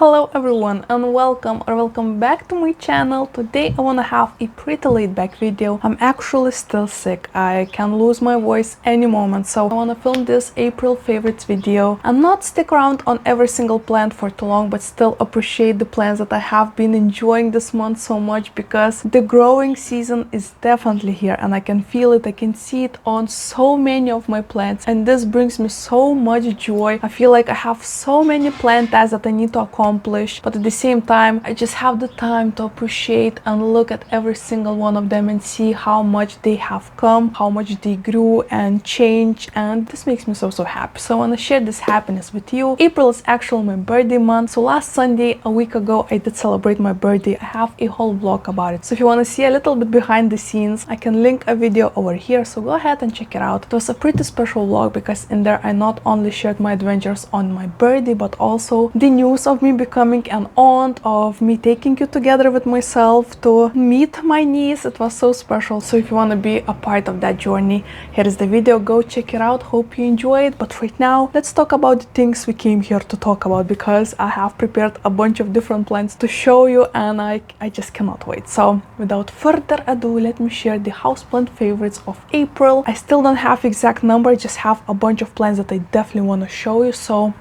Hello everyone and welcome back to my channel. Today I wanna have a pretty laid back video. I'm actually still sick. I can lose my voice any moment, so I wanna film this April favorites video and not stick around on every single plant for too long, but still appreciate the plants that I have been enjoying this month so much, because the growing season is definitely here and I can feel it. I can see it on so many of my plants and this brings me so much joy. I feel like I have so many plant tasks that I need to accomplish, but at the same time I just have the time to appreciate and look at every single one of them and see how much they have come, how much they grew and changed, and this makes me so happy. So I want to share this happiness with you. April is actually my birthday month, so last Sunday a week ago I did celebrate my birthday. I have a whole vlog about it, so if you want to see a little bit behind the scenes I can link a video over here, so go ahead and check it out. It was a pretty special vlog because in there I not only shared my adventures on my birthday but also the news of me becoming an aunt, of me taking you together with myself to meet my niece. It was so special. So if you want to be a part of that journey, here is the video, go check it out. Hope you enjoy it. But right now let's talk about the things we came here to talk about, because I have prepared a bunch of different plants to show you and I just cannot wait. So without further ado, let me share the houseplant favorites of April. I still don't have exact number, I just have a bunch of plants that I definitely want to show you, so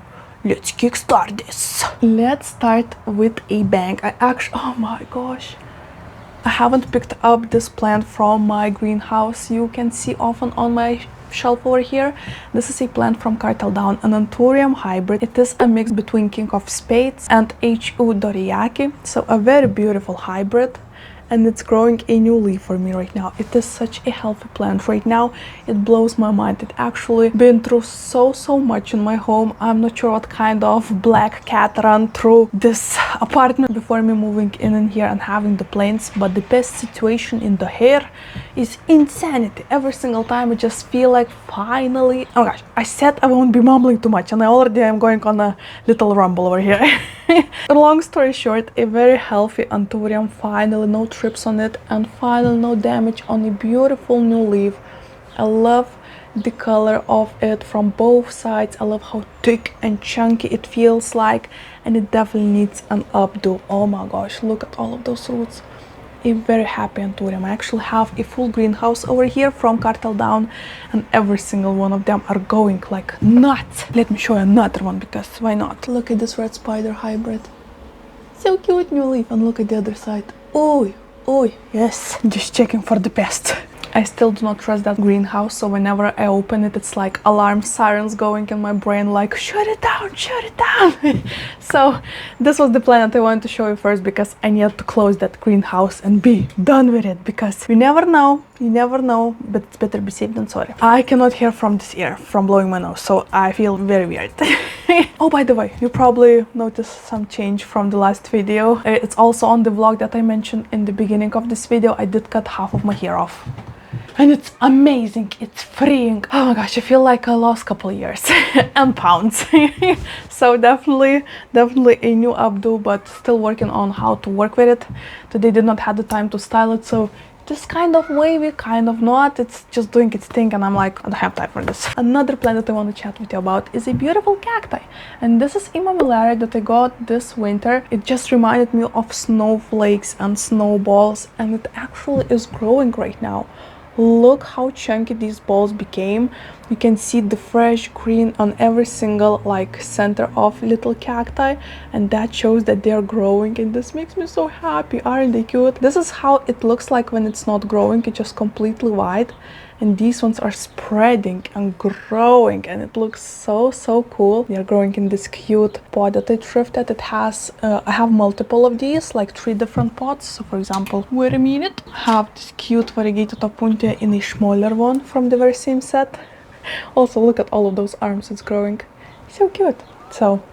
let's kickstart this. Let's start with a bang. Oh my gosh, I haven't picked up this plant from my greenhouse. You can see often on my shelf over here. This is a plant from Cacti, an Anthurium hybrid. It is a mix between King of Spades and H.U. Doriyaki, so a very beautiful hybrid. And it's growing a new leaf for me right now. It is such a healthy plant right now. It blows my mind. It actually been through so much in my home. I'm not sure what kind of black cat ran through this apartment before me moving in here and having the plants, but the best situation in the hair is insanity. Every single time I just feel like finally, oh gosh, I said I won't be mumbling too much and I already am going on a little rumble over here. Long story short, a very healthy Anthurium, finally no trips on it and finally no damage on a beautiful new leaf. I love the color of it from both sides. I love how thick and chunky it feels like, and it definitely needs an updo. Oh my gosh, look at all of those roots. A very happy Anthurium. I actually have a full greenhouse over here from Cacti, and every single one of them are going like nuts. Let me show you another one, because why not? Look at this red spider hybrid. So cute, new leaf. And look at the other side. Oh, yes. Just checking for the pest. I still do not trust that greenhouse, so whenever I open it, it's like alarm sirens going in my brain, like shut it down, shut it down. So this was the plan that I wanted to show you first, because I need to close that greenhouse and be done with it, because you never know, but it's better be safe than sorry. I cannot hear from this ear from blowing my nose, so I feel very weird. Oh, by the way, you probably noticed some change from the last video. It's also on the vlog that I mentioned in the beginning of this video. I did cut half of my hair off. And it's amazing, it's freeing. Oh my gosh, I feel like I lost a couple of years and pounds. So definitely a new updo, but still working on how to work with it. Today did not have the time to style it, so just kind of wavy, kind of not. It's just doing its thing and I'm like, I don't have time for this. Another plant that I want to chat with you about is a beautiful cacti. And this is a mammillaria that I got this winter. It just reminded me of snowflakes and snowballs, and it actually is growing right now. Look how chunky these balls became. You can see the fresh green on every single like center of little cacti, and that shows that they are growing, and this makes me so happy. Aren't they cute? This is how it looks like when it's not growing. It's just completely white, and these ones are spreading and growing, and it looks so cool. They are growing in this cute pot that I thrifted. It has I have multiple of these, like 3 different pots. So for example, wait a minute, I have this cute variegated opuntia in a smaller one from the very same set. Also look at all of those arms, it's growing so cute. So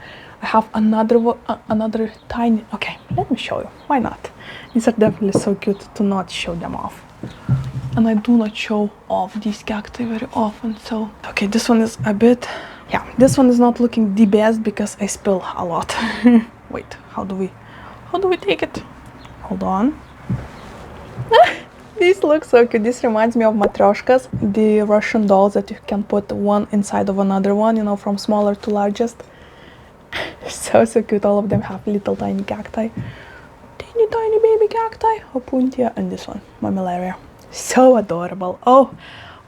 I have another tiny, okay, let me show you, why not? These are definitely so cute to not show them off, and I do not show off these cacti very often. So okay, this one is a bit, yeah, this one is not looking the best because I spill a lot. Wait, how do we take it? Hold on. These look so cute. This reminds me of matryoshkas, the Russian dolls that you can put one inside of another one, you know, from smaller to largest. So cute. All of them have little tiny cacti. Tiny baby cacti, Opuntia, and this one, Mammillaria. So adorable. Oh,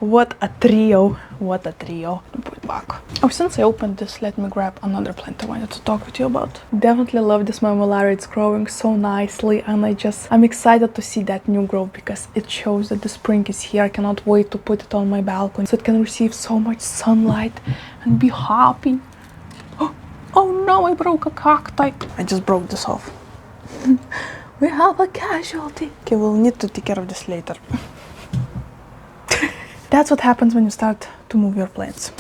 what a trio. What a trio. Put it back. Oh, since I opened this, let me grab another plant I wanted to talk with you about. Definitely love this Mammillaria. It's growing so nicely, and I'm excited to see that new growth because it shows that the spring is here. I cannot wait to put it on my balcony so it can receive so much sunlight and be happy. Oh no, I broke a cacti. I just broke this off. We have a casualty. Okay, we'll need to take care of this later. That's what happens when you start to move your plants.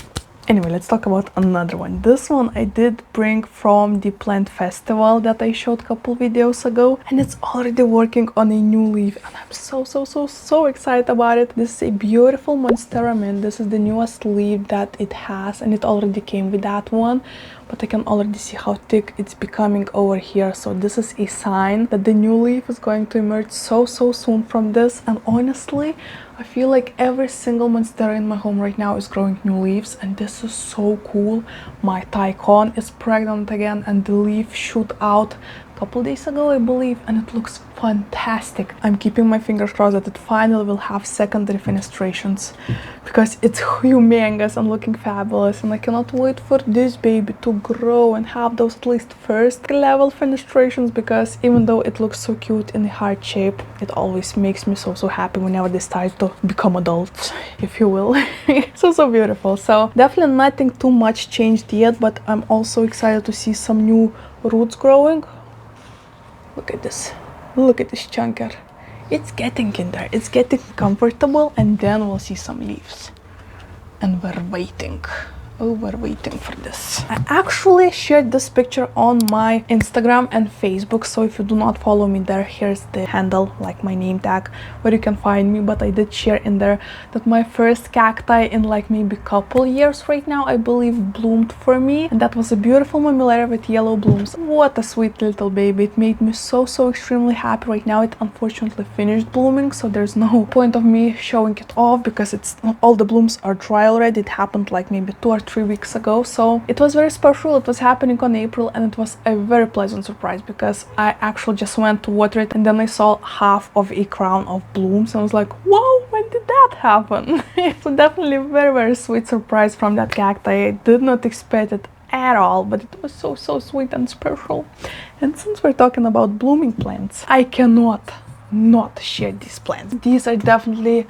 Anyway, let's talk about another one. This one I did bring from the plant festival that I showed a couple videos ago, and it's already working on a new leaf, and I'm so excited about it. This is a beautiful Monstera mint. This is the newest leaf that it has, and it already came with that one, but I can already see how thick it's becoming over here. So this is a sign that the new leaf is going to emerge so soon from this. And honestly, I feel like every single Monstera in my home right now is growing new leaves, and this is so cool. My Tycon is pregnant again, and the leaf shoot out a couple days ago, I believe, and it looks fantastic. I'm keeping my fingers crossed that it finally will have secondary fenestrations because it's humongous and looking fabulous, and I cannot wait for this baby to grow and have those at least first level fenestrations, because even though it looks so cute in the heart shape, it always makes me so happy whenever they start to become adults, if you will. so beautiful. So definitely nothing too much changed yet, but I'm also excited to see some new roots growing. Look at this. Look at this chunker. It's getting in there. It's getting comfortable, and then we'll see some leaves. And we're waiting. Oh, we're waiting for this. I actually shared this picture on my Instagram and Facebook, so if you do not follow me there, here's the handle, like my name tag, where you can find me. But I did share in there that my first cacti in like maybe couple years right now, I believe, bloomed for me, and that was a beautiful Mammillaria with yellow blooms. What a sweet little baby. It made me so extremely happy. Right now it unfortunately finished blooming, so there's no point of me showing it off because it's all the blooms are dry already. It happened like maybe 2 or 3 weeks ago, so it was very special. It was happening on April, and it was a very pleasant surprise because I actually just went to water it, and then I saw half of a crown of blooms, and I was like, whoa, when did that happen? So definitely a very sweet surprise from that cacti. I did not expect it at all, but it was so sweet and special. And since we're talking about blooming plants, I cannot not share these plants. These are definitely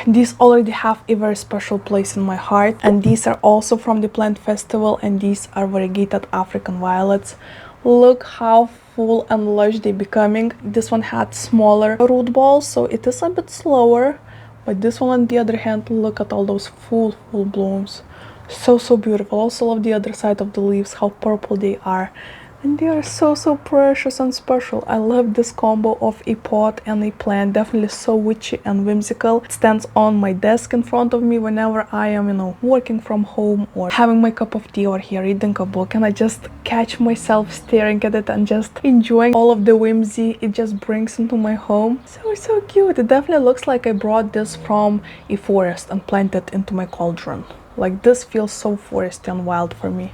these already have a very special place in my heart, and these are also from the plant festival, and these are variegated African violets. Look how full and lush they're becoming. This one had smaller root balls, so it is a bit slower, but this one on the other hand, look at all those full blooms. So beautiful. Also love the other side of the leaves, how purple they are. And they are so precious and special. I love this combo of a pot and a plant. Definitely so witchy and whimsical. It stands on my desk in front of me whenever I am, you know, working from home or having my cup of tea or here reading a book, and I just catch myself staring at it and just enjoying all of the whimsy it just brings into my home. So cute. It definitely looks like I brought this from a forest and planted it into my cauldron. Like, this feels so foresty and wild for me.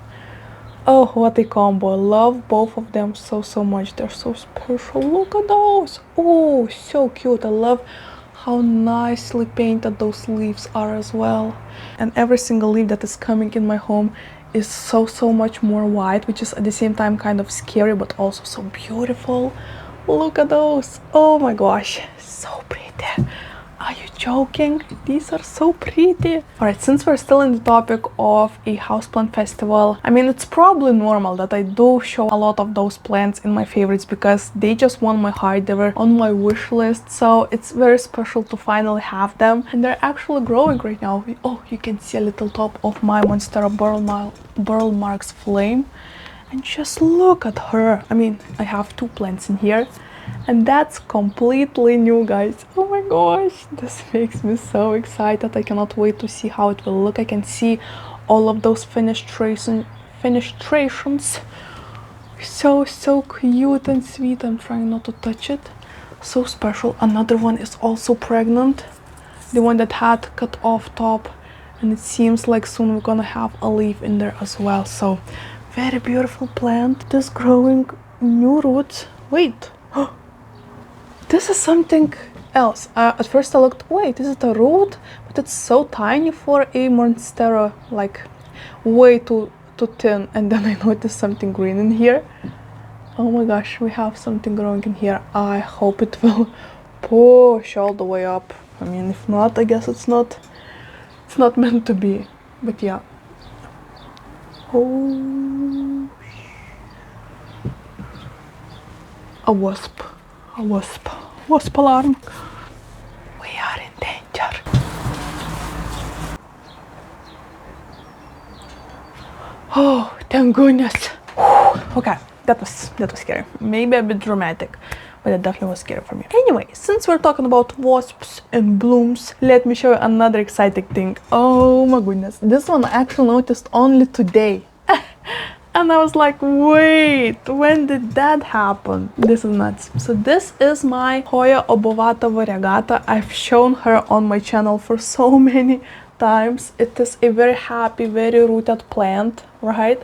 Oh, what a combo. I love both of them so much. They're so special. Look at those. Oh, so cute. I love how nicely painted those leaves are as well. And every single leaf that is coming in my home is so much more white, which is at the same time kind of scary, but also so beautiful. Look at those. Oh my gosh, so pretty. Are you joking? These are so pretty. Alright, since we're still in the topic of a houseplant festival, I mean, it's probably normal that I do show a lot of those plants in my favorites because they just won my heart. They were on my wish list, so it's very special to finally have them. And they're actually growing right now. Oh, you can see a little top of my Monstera Burl Marks Flame. And just look at her. I mean, I have 2 plants in here. And that's completely new, guys. Oh my gosh, this makes me so excited. I cannot wait to see how it will look. I can see all of those fenestrations. So cute and sweet. I'm trying not to touch it. So special. Another one is also pregnant. The one that had cut off top. And it seems like soon we're gonna have a leaf in there as well. So very beautiful plant. It is growing new roots. Wait, this is something else. At first I looked, wait, is it a root? But it's so tiny for a Monstera, like way too thin. And then I noticed something green in here. Oh my gosh, we have something growing in here. I hope it will push all the way up. I mean, if not, I guess it's not meant to be. But yeah. Oh, a wasp alarm. We are in danger. Oh, thank goodness. Okay, that was scary. Maybe a bit dramatic, but it definitely was scary for me. Anyway, since we're talking about wasps and blooms, let me show you another exciting thing. Oh my goodness, this one I actually noticed only today. And I was like, wait, when did that happen? This is nuts. So this is my Hoya obovata variegata. I've shown her on my channel for so many times. It is a very happy, very rooted plant, right?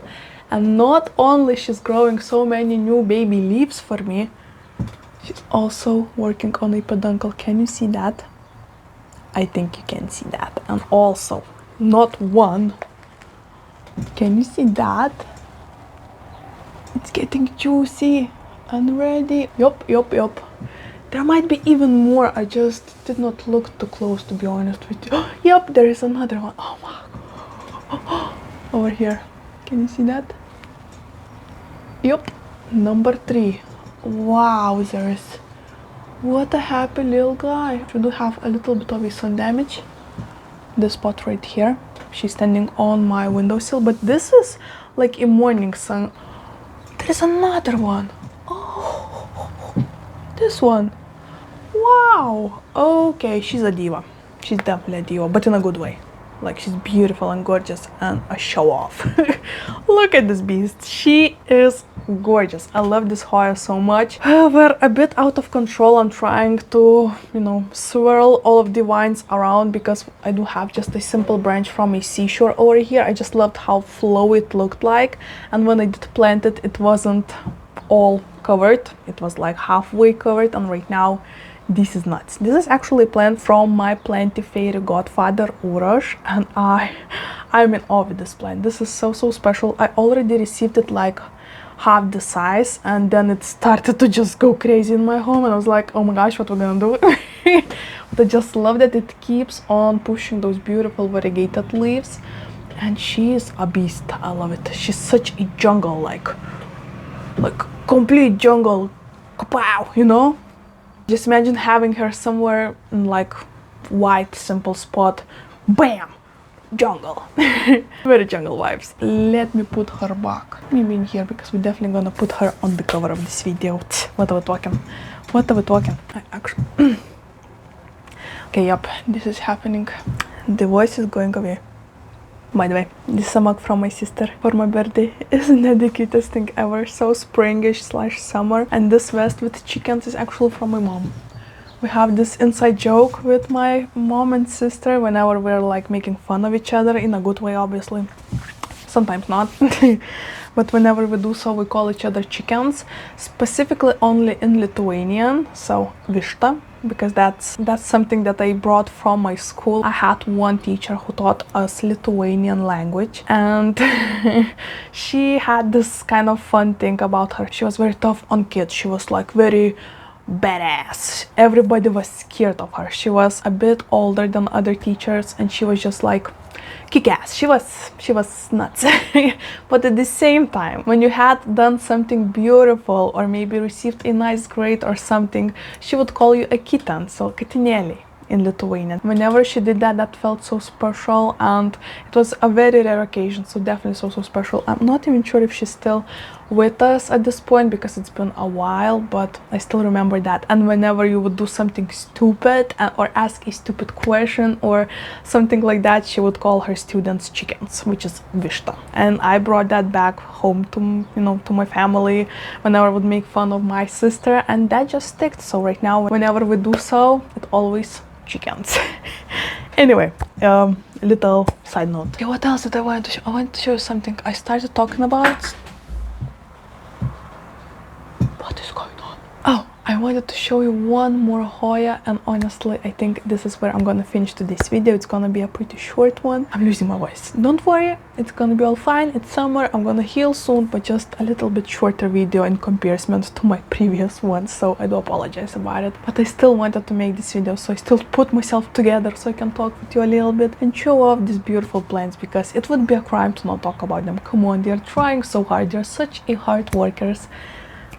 And not only she's growing so many new baby leaves for me, she's also working on a peduncle. Can you see that? I think you can see that. And also, not one. Can you see that? It's getting juicy and ready. Yup. There might be even more. I just did not look too close, to be honest with you. Yup, there is another one. Oh my God. Over here. Can you see that? Yup, number 3. Wow, there's... What a happy little guy. We do have a little bit of a sun damage. This spot right here. She's standing on my windowsill, but this is like a morning sun. There's another one. Oh, this one. Wow. Okay, she's a diva. She's definitely a diva, but in a good way. Like, she's beautiful and gorgeous and a show off. Look at this beast. She is gorgeous. I love this Hoya so much. We're a bit out of control. I'm trying to, swirl all of the vines around because I do have just a simple branch from a seashore over here. I just loved how flowy it looked like. And when I did plant it, it wasn't all covered. It was like halfway covered, and right now this is nuts. This is actually a plant from my planty fairy godfather Uroš, and I'm in awe with this plant. This is so special. I already received it like half the size, and then it started to just go crazy in my home, and I was like, oh my gosh, what we're gonna do? But I just love that it keeps on pushing those beautiful variegated leaves, and she is a beast. I love it. She's such a jungle, like complete jungle, kapow, Just imagine having her somewhere in like white, simple spot. Bam! Jungle. Very jungle vibes. Let me put her back. Maybe in here, because we're definitely gonna put her on the cover of this video. What are we talking? I actually... Okay, yep, this is happening. The voice is going away. By the way, this is a mug from my sister for my birthday. Isn't that the cutest thing ever? So springish / summer. And this vest with chickens is actually from my mom. We have this inside joke with my mom and sister whenever we're like making fun of each other, in a good way, obviously. Sometimes not. But whenever we do so, we call each other chickens, specifically only in Lithuanian, so višta, because that's something that I brought from my school. I had one teacher who taught us Lithuanian language, and she had this kind of fun thing about her. She was very tough on kids. She was like very badass. Everybody was scared of her. She was a bit older than other teachers, and she was just like kick-ass. She was nuts. But at the same time, when you had done something beautiful or maybe received a nice grade or something, she would call you a kitten, so katinėli in Lithuanian. Whenever she did that, that felt so special, and it was a very rare occasion, so definitely so special. I'm not even sure if she's still with us at this point because it's been a while, but I still remember that. And whenever you would do something stupid or ask a stupid question or something like that, she would call her students chickens, which is višta. And I brought that back home to to my family whenever I would make fun of my sister, and that just sticked. So right now, whenever we do so, it always chickens. Anyway, little side note. Okay, what else did I want to show? I want to show you something. I started talking about going on? Oh, I wanted to show you one more Hoya, and honestly, I think this is where I'm gonna finish today's video. It's gonna be a pretty short one. I'm losing my voice. Don't worry, it's gonna be all fine. It's summer, I'm gonna heal soon, but just a little bit shorter video in comparison to my previous one, so I do apologize about it. But I still wanted to make this video, so I still put myself together so I can talk with you a little bit and show off these beautiful plants, because it would be a crime to not talk about them. Come on, they're trying so hard. They're such a hard workers.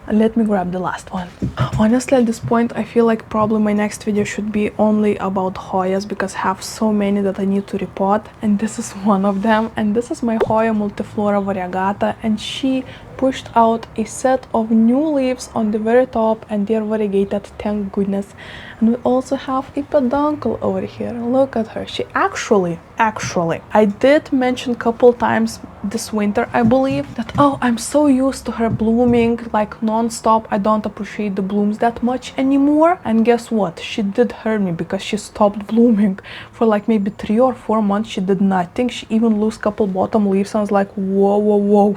Let me grab the last one. Honestly, at this point, I feel like probably my next video should be only about Hoyas, because I have so many that I need to repot, and this is one of them. And this is my Hoya multiflora variegata, and she pushed out a set of new leaves on the very top, and they're variegated, thank goodness. And we also have a peduncle over here. Look at her. She actually, I did mention a couple times this winter, I believe, that oh, I'm so used to her blooming like non-stop, I don't appreciate the blooms that much anymore. And guess what? She did hurt me, because she stopped blooming for like maybe 3 or 4 months. She did nothing. She even lost a couple bottom leaves. I was like, whoa,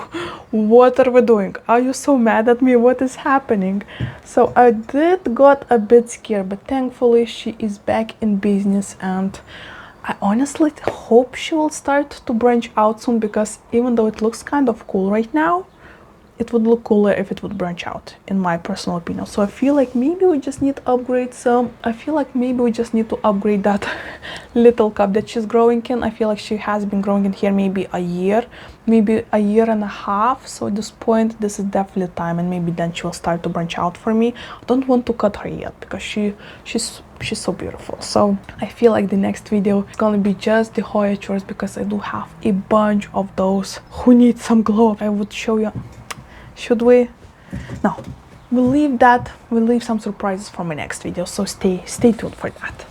what are we doing? Are you so mad at me? What is happening? So I did got a bit scared, but thankfully she is back in business, and I honestly hope she will start to branch out soon, because even though it looks kind of cool right now, it would look cooler if it would branch out, in my personal opinion. So I feel like maybe we just need to upgrade some. I feel like maybe we just need to upgrade that little cup that she's growing in. I feel like she has been growing in here maybe a year, maybe a year and a half. So at this point, this is definitely time, and maybe then she will start to branch out for me. I don't want to cut her yet, because she's so beautiful. So I feel like the next video is gonna be just the Hoya chores, because I do have a bunch of those who need some glow up. I would show you. Should we? No, we'll leave some surprises for my next video, so stay tuned for that.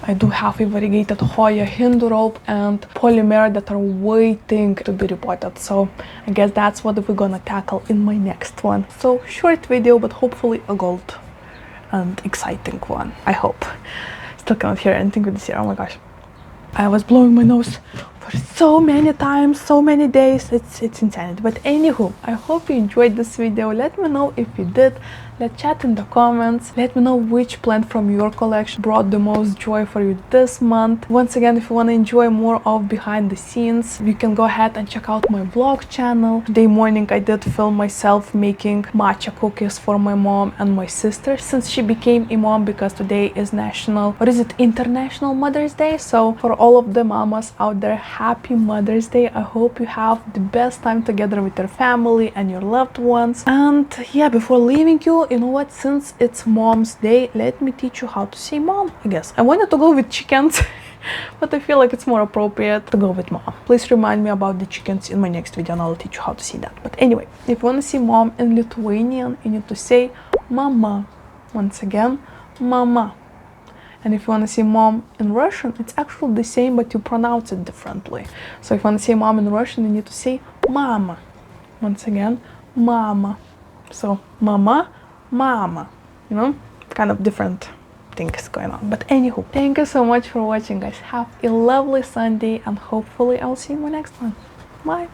I do have a variegated Hoya Hindu rope and polymer that are waiting to be repotted, so I guess that's what we're gonna tackle in my next one. So short video, but hopefully a gold and exciting one, I hope. Still cannot hear anything with this ear. Oh my gosh, I was blowing my nose for so many times, so many days. It's insanity. But anywho, I hope you enjoyed this video. Let me know if you did. Let's chat in the comments. Let me know which plant from your collection brought the most joy for you this month. Once again, if you want to enjoy more of behind the scenes, you can go ahead and check out my vlog channel. Today morning I did film myself making matcha cookies for my mom and my sister, since she became a mom, because today is International Mother's Day. So for all of the mamas out there, happy Mother's Day. I hope you have the best time together with your family and your loved ones. And yeah, before leaving you, you know what, since it's Mom's Day, let me teach you how to say mom, I guess. I wanted to go with chickens, but I feel like it's more appropriate to go with mom. Please remind me about the chickens in my next video, and I'll teach you how to say that. But anyway, if you want to see mom in Lithuanian, you need to say mama. Once again, mama. And if you want to say mom in Russian, it's actually the same, but you pronounce it differently. So if you want to say mom in Russian, you need to say mama. Once again, mama. So mama, mama, you know, kind of different things going on. But anywho, thank you so much for watching, guys. Have a lovely Sunday, and hopefully I'll see you in my next one. Bye.